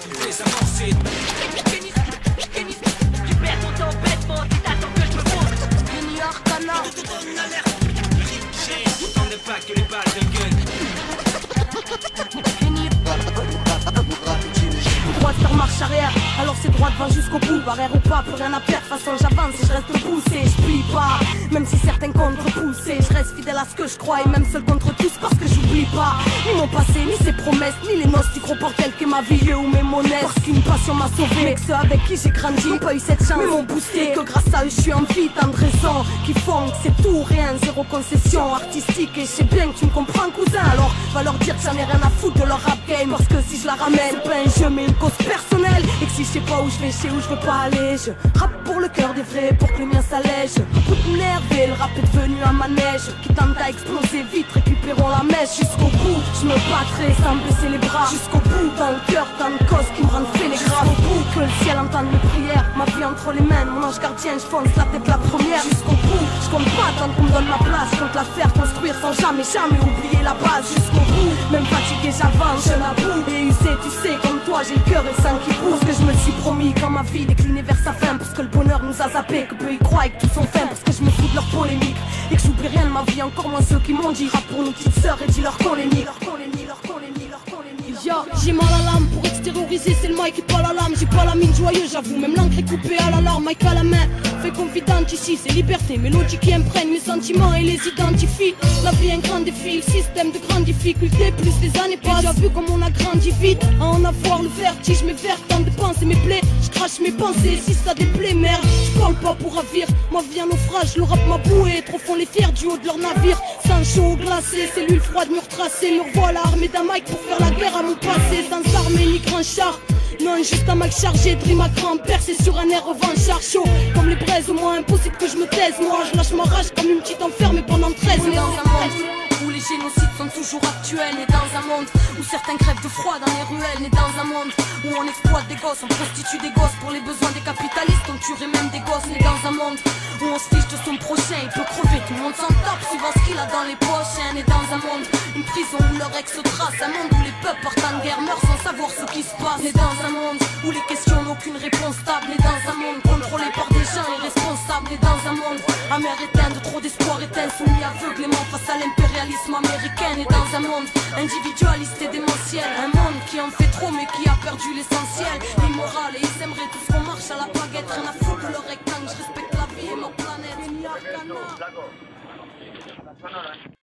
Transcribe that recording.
tout désamorcer. Tu perds ton temps bêtement, tu t'attends que je me pose. Kenny Arcana, je te donne une alerte. J'ai autant de pas que les balles de gun. Droite faire marche arrière, alors c'est droit devant jusqu'au bout. Barrière ou pas, plus rien à perdre. De toute façon j'avance et je reste poussé. Je plie pas, même si certains contre-poussés. Je reste fidèle à ce que je crois et même seul contre tous parce que j'oublie pas ni mon passé, ni ses promesses, ni les noces du gros portel qui m'a vie ou mes monnaies. Parce qu'une passion m'a sauvé, mais que ceux avec qui j'ai grandi n'ont pas eu cette chance, mais m'ont boosté. Que grâce à eux je suis en vie, tant de raisons qui font que c'est tout rien, zéro concession artistique. Et je sais bien que tu me comprends cousin, alors va leur dire que j'en ai rien à foutre de leur rap game. Parce que si je la ramène, c'est pas un jeu mais une cause personnelle. Et que si je sais pas où je vais, je sais où je veux pas aller. Je rappe pour le cœur des vrais, pour que le mien s'allège. Pour m'énerver, le rap est devenu un manège qui tente à exploser vite, récupérons la mèche jusqu'au bout. Je me battrai sans baisser les bras jusqu'au bout. Dans le cœur, tant de causes qui me rendent félix. Jusqu'au bout, que le ciel entende mes prières. Ma vie entre les mains, mon ange gardien, je fonce la tête la première. Jusqu'au bout, je compte pas tant qu'on me donne ma place. Je compte la faire construire sans jamais, jamais oublier la base. Jusqu'au bout, même fatigué j'avance, je n'avoue. Et usé, tu sais, comme toi j'ai le cœur et le sang qui pousse. Que je me suis promis quand ma vie déclinait vers sa fin. Parce que le bonheur nous a zappé, que peu y croient et que tout sont fins. Parce que je me fous de leur polémique et que j'oublie rien de ma vie, encore moins ceux qui m'ont dit rap pour nos petites sœurs et dis-leur qu'on les nie. J'ai mal à l'âme pour extérioriser, c'est le mic et pas la lame. J'ai pas la mine joyeuse, j'avoue, même l'encre est coupée à l'alarme. Mic à la main, fais confidente ici, c'est liberté, mélodie qui imprègne mes sentiments et les identifie. La vie est un grand défi, le système de grandes difficultés. Plus les années passent, j'ai vu comme on a grandi vite. À en avoir le vertige, mes verres, tant de penser mes plaies. Je crache mes pensées, si ça déplaît, merde. Je parle pas pour ravir, ma vie en naufrage. Le rap m'a boué, trop font les fiers du haut de leur navire. Sans chaud glacé, cellules froides, murs tracés. Me revoilà armé d'un mic pour faire la guerre à mon passé. Sans armée ni grand char, non, juste un mic chargé de rime à grand-père, c'est sur un air revanchard chaud. Comme les braises, au moins impossible que je me taise. Moi, je lâche ma rage comme une petite enfermée pendant 13 ans. Dans un monde où les génocides sont toujours actuels. Né dans un monde où certains crèvent de froid dans les ruelles. Né dans un monde où on exploite des gosses, on prostitue des gosses pour les besoins des capitalistes. On tuerait même des gosses. Né dans un monde où on se fiche de son prochain. Il peut crever, tout le monde s'en tape suivant ce qu'il a dans les poches. Né dans un monde, une prison où leur ex se trace. Un monde où les peuples partent en guerre, meurent sans savoir ce qui se passe. Né dans un monde où les questions n'ont aucune réponse stable. Né dans un monde contrôlé par des gens irresponsables. Né dans un monde amer éteint, de trop d'espoir éteint, soumis aveuglément face à l'impérialisme américain. Et dans un monde individualiste et démentiel, un monde qui en fait trop mais qui a perdu l'essentiel, l'immoral. Et ils aimeraient tous qu'on marche à la baguette, rien à foutre de leur rectangle. Je respecte la vie et ma planète.